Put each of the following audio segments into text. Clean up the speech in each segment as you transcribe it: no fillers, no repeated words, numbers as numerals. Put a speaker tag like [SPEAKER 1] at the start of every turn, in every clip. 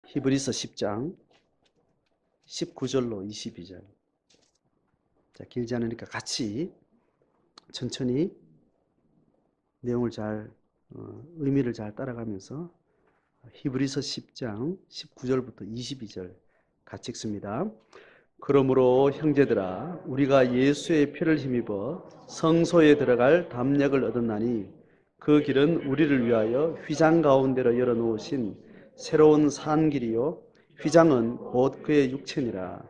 [SPEAKER 1] 히브리서 10장 19절로 22절. 자, 길지 않으니까 같이 천천히 내용을 의미를 잘 따라가면서 히브리서 10장 19절부터 22절 같이 읽습니다. 그러므로 형제들아, 우리가 예수의 피를 힘입어 성소에 들어갈 담력을 얻었나니 그 길은 우리를 위하여 휘장 가운데로 열어놓으신 새로운 산 길이요 휘장은 곧 그의 육체니라.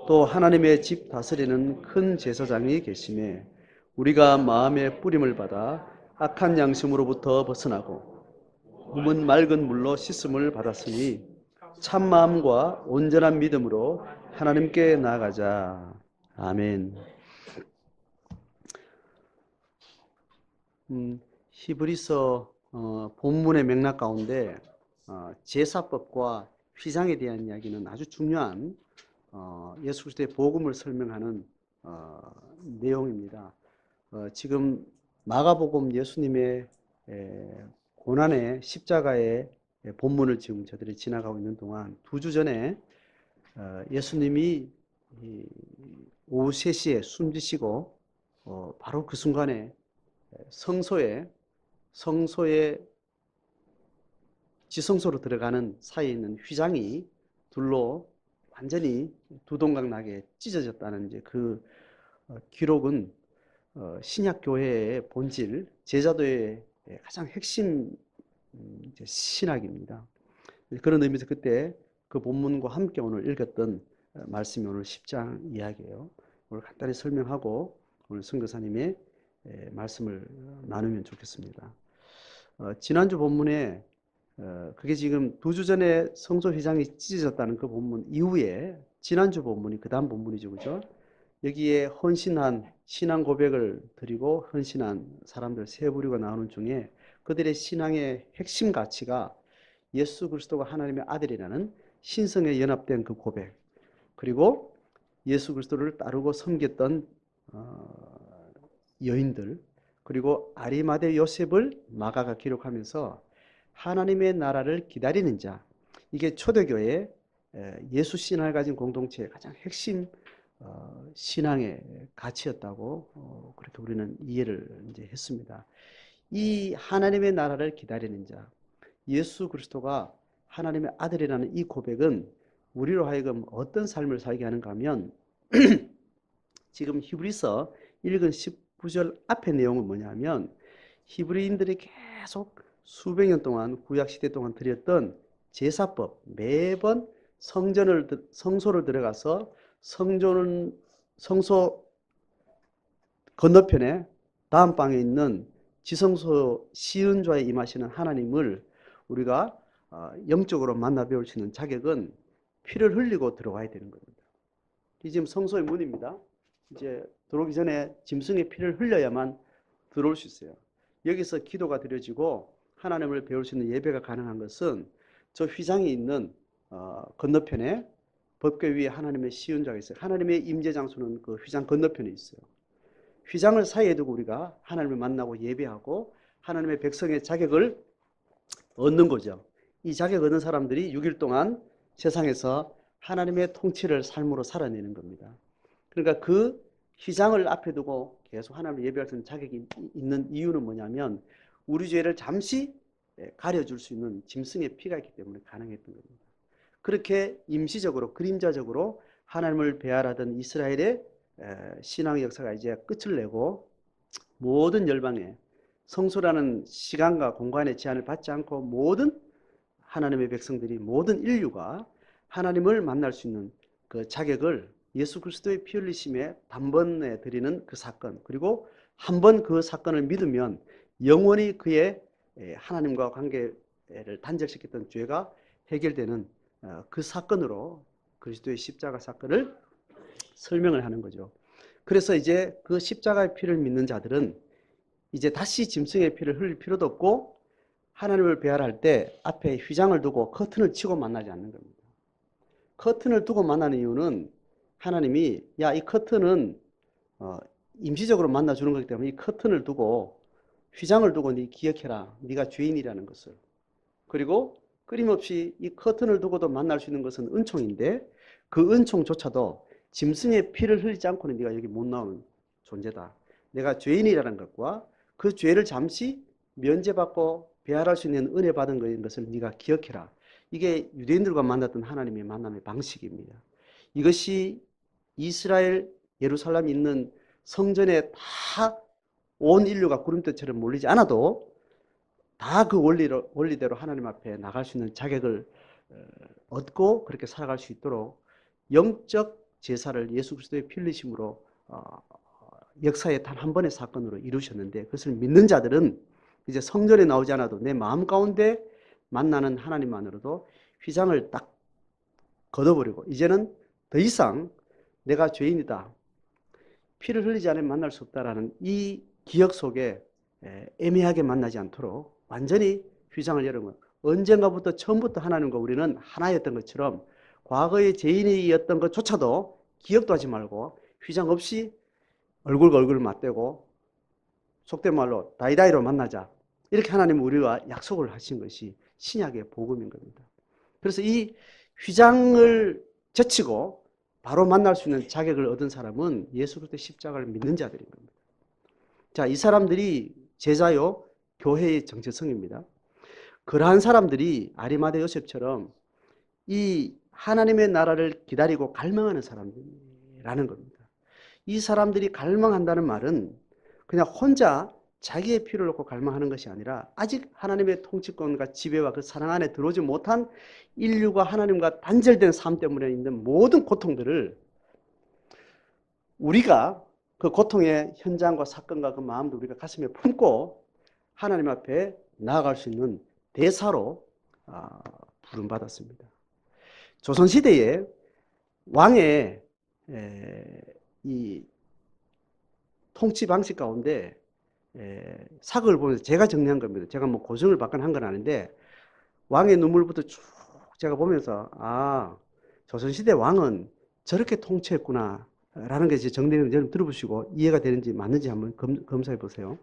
[SPEAKER 1] 또 하나님의 집 다스리는 큰 제사장이 계심에 우리가 마음의 뿌림을 받아 악한 양심으로부터 벗어나고 몸은 맑은 물로 씻음을 받았으니 참 마음과 온전한 믿음으로 하나님께 나아가자. 아멘. 히브리서 본문의 맥락 가운데 제사법과 휘장에 대한 이야기는 아주 중요한 예수 그리스도의 복음을 설명하는 내용입니다. 지금 마가복음 예수님의 고난의 십자가의 본문을 지금 저들이 지나가고 있는 동안 2주 전에 예수님이 오후 3시에 숨지시고 바로 그 순간에 성소에 지성소로 들어가는 사이에 있는 휘장이 둘로 완전히 두동강 나게 찢어졌다는 이제 그 기록은 신약 교회의 본질, 제자도의 가장 핵심 신학입니다. 그런 의미에서 그때 그 본문과 함께 오늘 읽었던 말씀이 오늘 10장 이야기예요. 오늘 간단히 설명하고 오늘 선교사님의 말씀을 나누면 좋겠습니다. 지난주 본문에 그게 지금 2주 전에 성소 휘장이 찢어졌다는 그 본문 이후에 지난주 본문이 그 다음 본문이죠, 그죠? 여기에 헌신한 신앙 고백을 드리고 헌신한 사람들 세 부류가 나오는 중에 그들의 신앙의 핵심 가치가 예수 그리스도가 하나님의 아들이라는 신성에 연합된 그 고백, 그리고 예수 그리스도를 따르고 섬겼던 여인들, 그리고 아리마대 요셉을 마가가 기록하면서 하나님의 나라를 기다리는 자, 이게 초대교회 예수 신앙을 가진 공동체의 가장 핵심 신앙의 가치였다고 그렇게 우리는 이해를 이제 했습니다. 이 하나님의 나라를 기다리는 자, 예수 그리스도가 하나님의 아들이라는 이 고백은 우리로 하여금 어떤 삶을 살게 하는가 하면 지금 히브리서 읽은 19절 앞의 내용은 뭐냐면 히브리인들이 계속 수백 년 동안 구약시대 동안 드렸던 제사법, 매번 성소를 들어가서 성소 건너편에 다음 방에 있는 지성소 시은좌에 임하시는 하나님을 우리가 영적으로 만나 배울 수 있는 자격은 피를 흘리고 들어와야 되는 겁니다. 이 지금 성소의 문입니다. 이제 들어오기 전에 짐승의 피를 흘려야만 들어올 수 있어요. 여기서 기도가 드려지고 하나님을 배울 수 있는 예배가 가능한 것은 저 휘장이 있는 건너편에 법궤 위에 하나님의 시은좌가 있어요. 하나님의 임재 장소는 그 휘장 건너편에 있어요. 휘장을 사이에 두고 우리가 하나님을 만나고 예배하고 하나님의 백성의 자격을 얻는 거죠. 이 자격 얻은 사람들이 6일 동안 세상에서 하나님의 통치를 삶으로 살아내는 겁니다. 그러니까 그 휘장을 앞에 두고 계속 하나님을 예배할 수 있는 자격이 있는 이유는 뭐냐면 우리 죄를 잠시 가려줄 수 있는 짐승의 피가 있기 때문에 가능했던 겁니다. 그렇게 임시적으로 그림자적으로 하나님을 배알하던 이스라엘의 신앙의 역사가 이제 끝을 내고 모든 열방에 성소라는 시간과 공간의 제한을 받지 않고 모든 하나님의 백성들이 모든 인류가 하나님을 만날 수 있는 그 자격을 예수 그리스도의 피 흘리심에 단번에 드리는 그 사건, 그리고 한 번 그 사건을 믿으면 영원히 그의 하나님과 관계를 단절시켰던 죄가 해결되는 그 사건으로 그리스도의 십자가 사건을 설명을 하는 거죠. 그래서 이제 그 십자가의 피를 믿는 자들은 이제 다시 짐승의 피를 흘릴 필요도 없고 하나님을 배알할 때 앞에 휘장을 두고 커튼을 치고 만나지 않는 겁니다. 커튼을 두고 만나는 이유는 하나님이 이 커튼은 임시적으로 만나주는 거기 때문에 이 커튼을 두고 휘장을 두고 네 기억해라. 네가 죄인이라는 것을. 그리고 끊임없이 이 커튼을 두고도 만날 수 있는 것은 은총인데 그 은총조차도 짐승의 피를 흘리지 않고는 네가 여기 못 나오는 존재다. 내가 죄인이라는 것과 그 죄를 잠시 면제받고 배할할 수 있는 은혜 받은 것을 네가 기억해라. 이게 유대인들과 만났던 하나님의 만남의 방식입니다. 이것이 이스라엘 예루살렘에 있는 성전에 다 온 인류가 구름대처럼 몰리지 않아도 다 그 원리대로 하나님 앞에 나갈 수 있는 자격을 얻고 그렇게 살아갈 수 있도록 영적 제사를 예수 그리스도의 피 흘리심으로 역사의 단 한 번의 사건으로 이루셨는데 그것을 믿는 자들은 이제 성전에 나오지 않아도 내 마음 가운데 만나는 하나님만으로도 휘장을 딱 걷어버리고 이제는 더 이상 내가 죄인이다. 피를 흘리지 않으면 만날 수 없다라는 이 기억 속에 애매하게 만나지 않도록 완전히 휘장을 열어버려. 언젠가부터 처음부터 하나님과 우리는 하나였던 것처럼 과거의 죄인이었던 것조차도 기억도 하지 말고 휘장 없이 얼굴과 얼굴을 맞대고 속된 말로 다이다이로 만나자. 이렇게 하나님은 우리와 약속을 하신 것이 신약의 복음인 겁니다. 그래서 이 휘장을 제치고 바로 만날 수 있는 자격을 얻은 사람은 예수 그리스도의 십자가를 믿는 자들인 겁니다. 자, 이 사람들이 제자요 교회의 정체성입니다. 그러한 사람들이 아리마대 요셉처럼 이 하나님의 나라를 기다리고 갈망하는 사람들이라는 겁니다. 이 사람들이 갈망한다는 말은 그냥 혼자 자기의 피를 놓고 갈망하는 것이 아니라 아직 하나님의 통치권과 지배와 그 사랑 안에 들어오지 못한 인류가 하나님과 단절된 삶 때문에 있는 모든 고통들을 우리가 그 고통의 현장과 사건과 그 마음도 우리가 가슴에 품고 하나님 앞에 나아갈 수 있는 대사로 부름받았습니다. 조선시대에 왕의 이 통치 방식 가운데 사극을 보면서 제가 정리한 겁니다. 제가 뭐 고증을 받거나 한 건 아닌데 왕의 눈물부터 쭉 제가 보면서 조선시대 왕은 저렇게 통치했구나 라는 게 제 정리를 좀 들어보시고 이해가 되는지 맞는지 한번 검사해 보세요.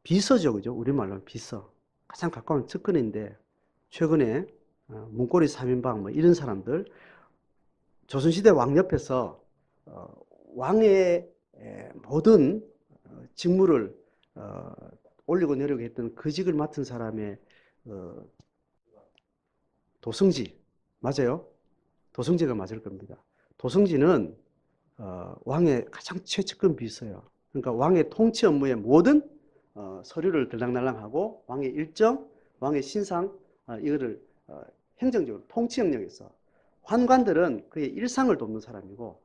[SPEAKER 1] 비서죠, 그죠? 우리말로 비서. 가장 가까운 측근인데 최근에 문고리 3인방 뭐 이런 사람들 조선시대 왕 옆에서 왕의 모든 직무를 올리고 내리고 했던 그 직을 맡은 사람의 도승지 맞아요? 도승지가 맞을 겁니다. 도승지는 왕의 가장 최측근 비서예요. 그러니까 왕의 통치 업무의 모든 서류를 들락날락하고 왕의 일정, 왕의 신상 이거를 행정적으로 통치 영역에서 환관들은 그의 일상을 돕는 사람이고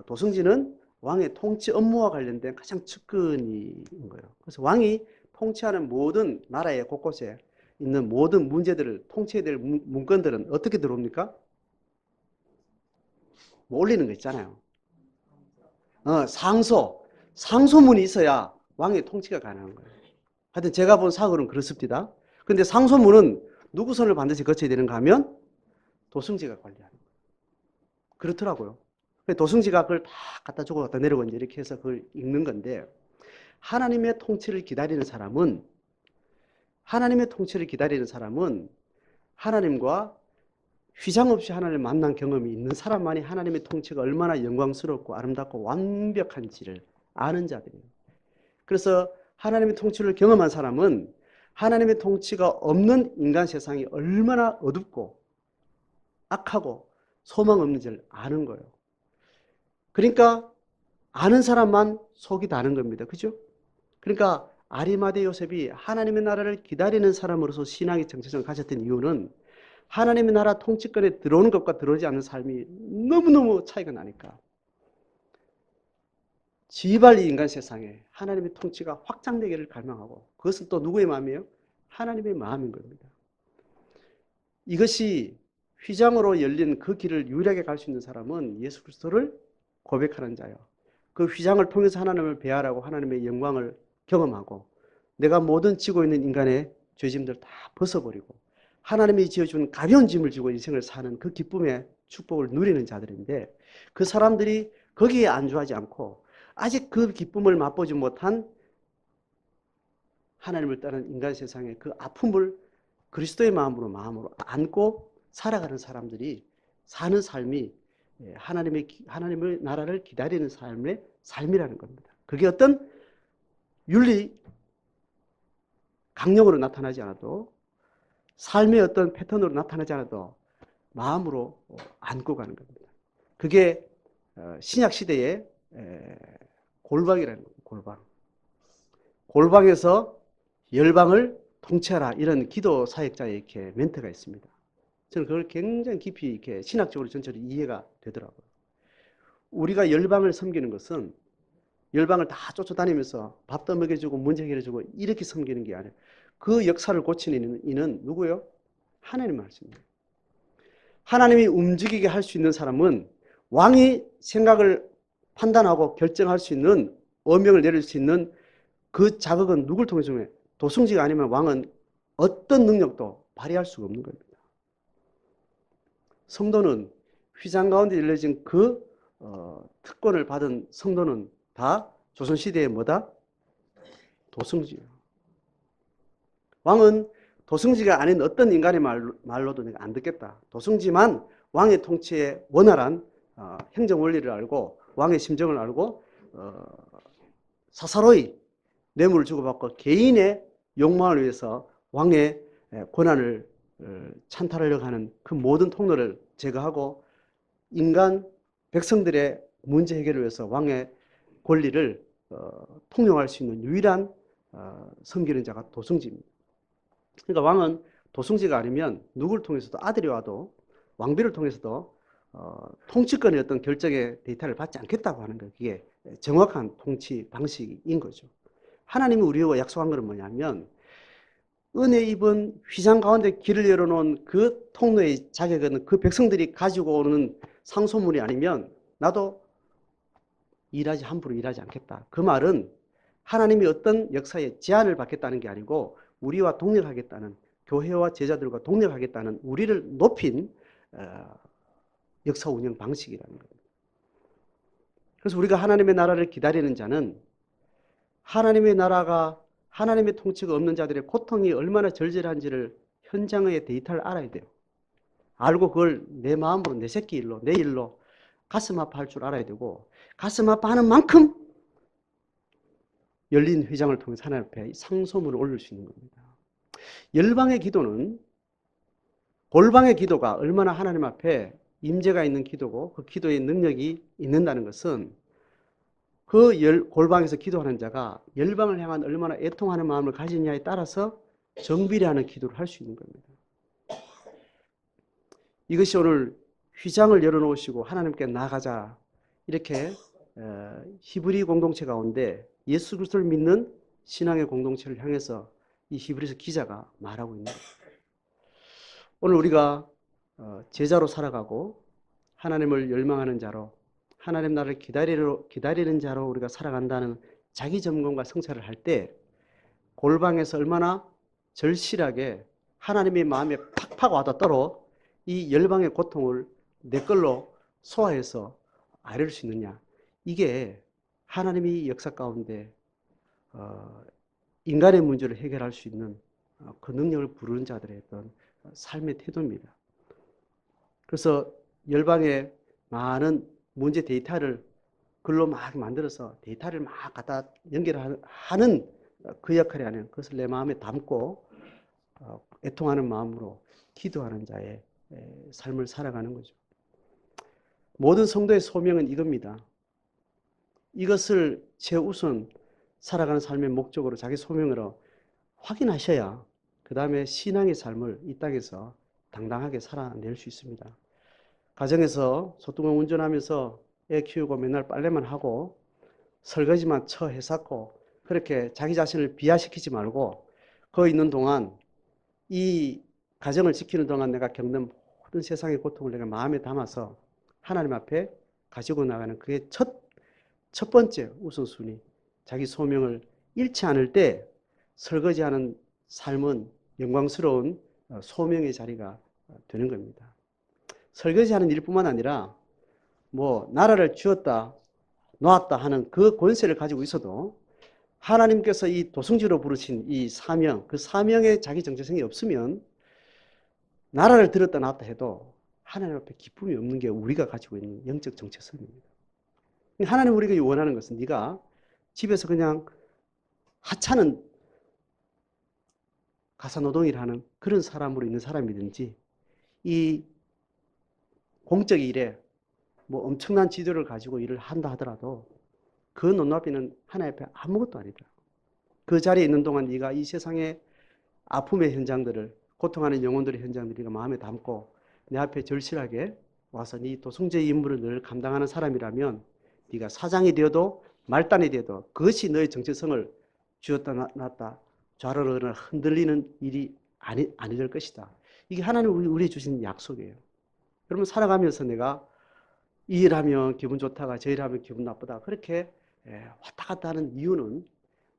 [SPEAKER 1] 도승지는 왕의 통치 업무와 관련된 가장 측근인 거예요. 그래서 왕이 통치하는 모든 나라의 곳곳에 있는 모든 문제들을 통치해야 될 문건들은 어떻게 들어옵니까? 뭐 올리는 거 있잖아요. 상소문이 있어야 왕의 통치가 가능한 거예요. 하여튼 제가 본 사고는 그렇습니다. 근데 상소문은 누구 손을 반드시 거쳐야 되는가 하면 도승지가 관리하는 거예요. 그렇더라고요. 도승지가 그걸 다 갖다 주고 갖다 내려고 이렇게 해서 그걸 읽는 건데 하나님의 통치를 기다리는 사람은 하나님과 휘장 없이 하나님을 만난 경험이 있는 사람만이 하나님의 통치가 얼마나 영광스럽고 아름답고 완벽한지를 아는 자들이에요. 그래서 하나님의 통치를 경험한 사람은 하나님의 통치가 없는 인간 세상이 얼마나 어둡고 악하고 소망 없는지를 아는 거예요. 그러니까 아는 사람만 속이 다는 겁니다. 그죠? 그러니까 아리마대 요셉이 하나님의 나라를 기다리는 사람으로서 신앙의 정체성을 가졌던 이유는 하나님의 나라 통치권에 들어오는 것과 들어오지 않는 삶이 너무너무 차이가 나니까. 지발이 인간 세상에 하나님의 통치가 확장되기를 갈망하고 그것은 또 누구의 마음이에요? 하나님의 마음인 겁니다. 이것이 휘장으로 열린 그 길을 유일하게 갈 수 있는 사람은 예수 그리스도를 고백하는 자요. 그 휘장을 통해서 하나님을 배아라고 하나님의 영광을 경험하고 내가 모든 지고 있는 인간의 죄짐들 다 벗어버리고 하나님이 지어준 가벼운 짐을 지고 인생을 사는 그 기쁨의 축복을 누리는 자들인데 그 사람들이 거기에 안주하지 않고 아직 그 기쁨을 맛보지 못한 하나님을 따르는 인간 세상의 그 아픔을 그리스도의 마음으로 안고 살아가는 사람들이 사는 삶이 하나님의 나라를 기다리는 삶이라는 겁니다. 그게 어떤 윤리 강령으로 나타나지 않아도, 삶의 어떤 패턴으로 나타나지 않아도 마음으로 안고 가는 겁니다. 그게 신약 시대의 골방이라는 겁니다. 골방. 골방에서 열방을 통치하라, 이런 기도 사역자의 이렇게 멘트가 있습니다. 저는 그걸 굉장히 깊이 이렇게 신학적으로 전체로 이해가 되더라고요. 우리가 열방을 섬기는 것은 열방을 다 쫓아다니면서 밥도 먹여주고 문제 해결해주고 이렇게 섬기는 게 아니에요. 그 역사를 고치는 이는 누구요? 하나님 말씀이에요. 하나님이 움직이게 할 수 있는 사람은 왕이 생각을 판단하고 결정할 수 있는, 어명을 내릴 수 있는 그 자격은 누굴 통해서 해요? 도승지가 아니면 왕은 어떤 능력도 발휘할 수가 없는 겁니다. 성도는 휘장 가운데 열려진 그 특권을 받은 성도는 다 조선시대의 뭐다? 도승지예요. 왕은 도승지가 아닌 어떤 인간의 말로도 내가 안 듣겠다. 도승지만 왕의 통치의 원활한 행정 원리를 알고 왕의 심정을 알고 사사로이 뇌물을 주고받고 개인의 욕망을 위해서 왕의 권한을 찬탈하려고 하는 그 모든 통로를 제거하고 인간 백성들의 문제 해결을 위해서 왕의 권리를 통용할 수 있는 유일한 섬기는 자가 도승지입니다. 그러니까 왕은 도승지가 아니면 누구를 통해서도, 아들이 와도 왕비를 통해서도 통치권의 어떤 결정의 데이터를 받지 않겠다고 하는 거예요. 그게 정확한 통치 방식인 거죠. 하나님이 우리와 약속한 것은 뭐냐면, 은혜 입은 휘장 가운데 길을 열어놓은 그 통로의 자격은 그 백성들이 가지고 오는 상소문이 아니면 나도 함부로 일하지 않겠다. 그 말은 하나님이 어떤 역사에 제한을 받겠다는 게 아니고 우리와 동력하겠다는, 교회와 제자들과 동력하겠다는 우리를 높인 역사 운영 방식이라는 겁니다. 그래서 우리가 하나님의 나라를 기다리는 자는 하나님의 나라가, 하나님의 통치가 없는 자들의 고통이 얼마나 절절한지를 현장의 데이터를 알아야 돼요. 알고 그걸 내 마음으로, 내 새끼 일로, 내 일로 가슴 아파할 줄 알아야 되고, 가슴 아파하는 만큼 열린 회장을 통해서 하나님 앞에 상소문을 올릴 수 있는 겁니다. 열방의 기도는, 골방의 기도가 얼마나 하나님 앞에 임재가 있는 기도고 그 기도의 능력이 있는다는 것은 그 골방에서 기도하는 자가 열방을 향한 얼마나 애통하는 마음을 가지느냐에 따라서 정비례하는 기도를 할 수 있는 겁니다. 이것이 오늘 휘장을 열어놓으시고 하나님께 나아가자, 이렇게 히브리 공동체 가운데 예수 그리스도를 믿는 신앙의 공동체를 향해서 이 히브리서 기자가 말하고 있는 거예요. 오늘 우리가 제자로 살아가고 하나님을 열망하는 자로, 하나님 나라를 기다리는 자로 우리가 살아간다는 자기 점검과 성찰을 할 때 골방에서 얼마나 절실하게 하나님의 마음에 팍팍 와닿도록 이 열방의 고통을 내 걸로 소화해서 아뢰를 수 있느냐, 이게 하나님이 역사 가운데 인간의 문제를 해결할 수 있는 그 능력을 부르는 자들의 어떤 삶의 태도입니다. 그래서 열방의 많은 문제 데이터를 글로 막 만들어서 데이터를 막 갖다 연결하는 그 역할이 아니에요. 그것을 내 마음에 담고 애통하는 마음으로 기도하는 자의 삶을 살아가는 거죠. 모든 성도의 소명은 이겁니다. 이것을 최우선 살아가는 삶의 목적으로, 자기 소명으로 확인하셔야 그 다음에 신앙의 삶을 이 땅에서 당당하게 살아낼 수 있습니다. 가정에서 소뚜껑 운전하면서 애 키우고 맨날 빨래만 하고 설거지만 해쌌고 그렇게 자기 자신을 비하시키지 말고, 거 있는 동안 이 가정을 지키는 동안 내가 겪는 모든 세상의 고통을 내가 마음에 담아서 하나님 앞에 가지고 나가는, 그게 첫 번째 우선순위. 자기 소명을 잃지 않을 때 설거지하는 삶은 영광스러운 소명의 자리가 되는 겁니다. 설거지하는 일뿐만 아니라 뭐 나라를 쥐었다 놓았다 하는 그 권세를 가지고 있어도 하나님께서 이 도성지로 부르신 이 사명, 그 사명에 자기 정체성이 없으면 나라를 들었다 놨다 해도 하나님 앞에 기쁨이 없는 게 우리가 가지고 있는 영적 정체성입니다. 하나님 우리가 원하는 것은 네가 집에서 그냥 하찮은 가사노동일 하는 그런 사람으로 있는 사람이든지 이 공적 일에 뭐 엄청난 지도를 가지고 일을 한다 하더라도 그 눈높이는 하나님 앞에 아무것도 아니다. 그 자리에 있는 동안 네가 이 세상의 아픔의 현장들을, 고통하는 영혼들의 현장들을 네가 마음에 담고 내 앞에 절실하게 와서 네 도성제의 임무를 늘 감당하는 사람이라면 네가 사장이 되어도 말단이 되어도 그것이 너의 정체성을 쥐었다 놨다 좌로를 흔들리는 일이 아니 될 것이다. 이게 하나님 우리에 주신 약속이에요. 그러면 살아가면서 내가 이 일하면 기분 좋다가 저 일하면 기분 나쁘다 그렇게 왔다 갔다 하는 이유는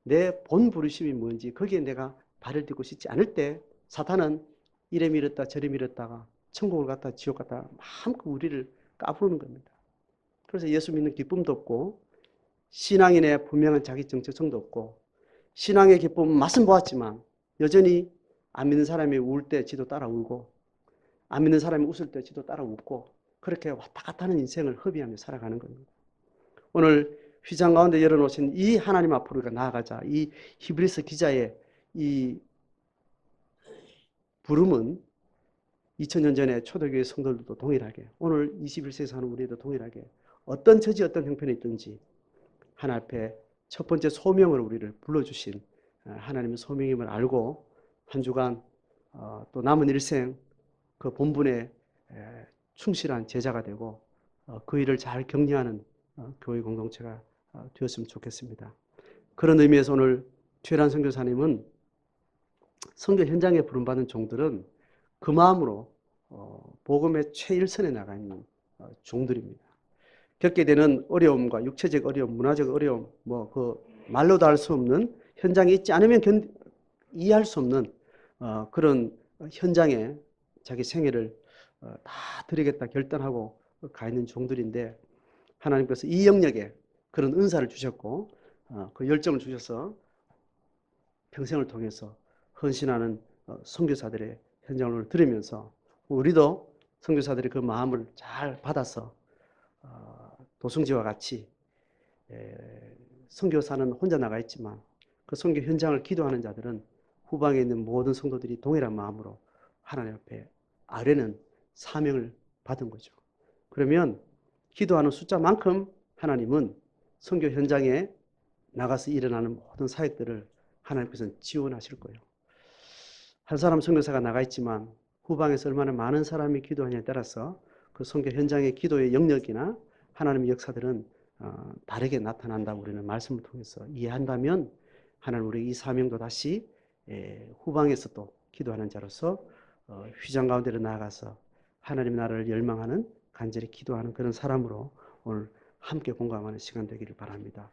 [SPEAKER 1] 내 본 부르심이 뭔지 거기에 내가 발을 딛고 싶지 않을 때 사탄은 이래 밀었다 저래 밀었다가 천국을 갔다 지옥 갔다 마음껏 우리를 까부르는 겁니다. 그래서 예수 믿는 기쁨도 없고 신앙인의 분명한 자기 정체성도 없고 신앙의 기쁨은 맛은 보았지만 여전히 안 믿는 사람이 울 때 지도 따라 울고 안 믿는 사람이 웃을 때 지도 따라 웃고 그렇게 왔다 갔다 하는 인생을 허비하며 살아가는 겁니다. 오늘 휘장 가운데 열어놓으신 이 하나님 앞으로 우리가 나아가자. 이 히브리서 기자의 이 부름은 2000년 전에 초대교회 성도들도 동일하게 오늘 21세기 사는 우리도 동일하게 어떤 처지 어떤 형편에 있든지 하나님 앞에 첫 번째 소명으로 우리를 불러주신 하나님의 소명임을 알고 한 주간 또 남은 일생 그 본분에 충실한 제자가 되고 그 일을 잘 격려하는 교회 공동체가 되었으면 좋겠습니다. 그런 의미에서 오늘 최란 선교사님은 선교 현장에 부름받은 종들은 그 마음으로 복음의 최일선에 나가 있는 종들입니다. 겪게 되는 어려움과 육체적 어려움, 문화적 어려움, 뭐 그 말로도 할 수 없는 현장에 있지 않으면 이해할 수 없는 그런 현장에 자기 생애를 다 드리겠다 결단하고 가 있는 종들인데 하나님께서 이 영역에 그런 은사를 주셨고 그 열정을 주셔서 평생을 통해서 헌신하는 선교사들의 현장을 들으면서 우리도 선교사들의 그 마음을 잘 받아서 도승지와 같이 선교사는 혼자 나가 있지만 그 선교 현장을 기도하는 자들은 후방에 있는 모든 성도들이 동일한 마음으로 하나님 앞에 아뢰는 사명을 받은 거죠. 그러면 기도하는 숫자만큼 하나님은 선교 현장에 나가서 일어나는 모든 사역들을 하나님께서는 지원하실 거예요. 한 사람 선교사가 나가 있지만 후방에서 얼마나 많은 사람이 기도하냐에 따라서 그 선교 현장의 기도의 영역이나 하나님의 역사들은 다르게 나타난다고 우리는 말씀을 통해서 이해한다면 하나님 우리 이 사명도 다시 후방에서 또 기도하는 자로서 휘장 가운데로 나아가서 하나님 나라를 열망하는 간절히 기도하는 그런 사람으로 오늘 함께 공감하는 시간 되기를 바랍니다.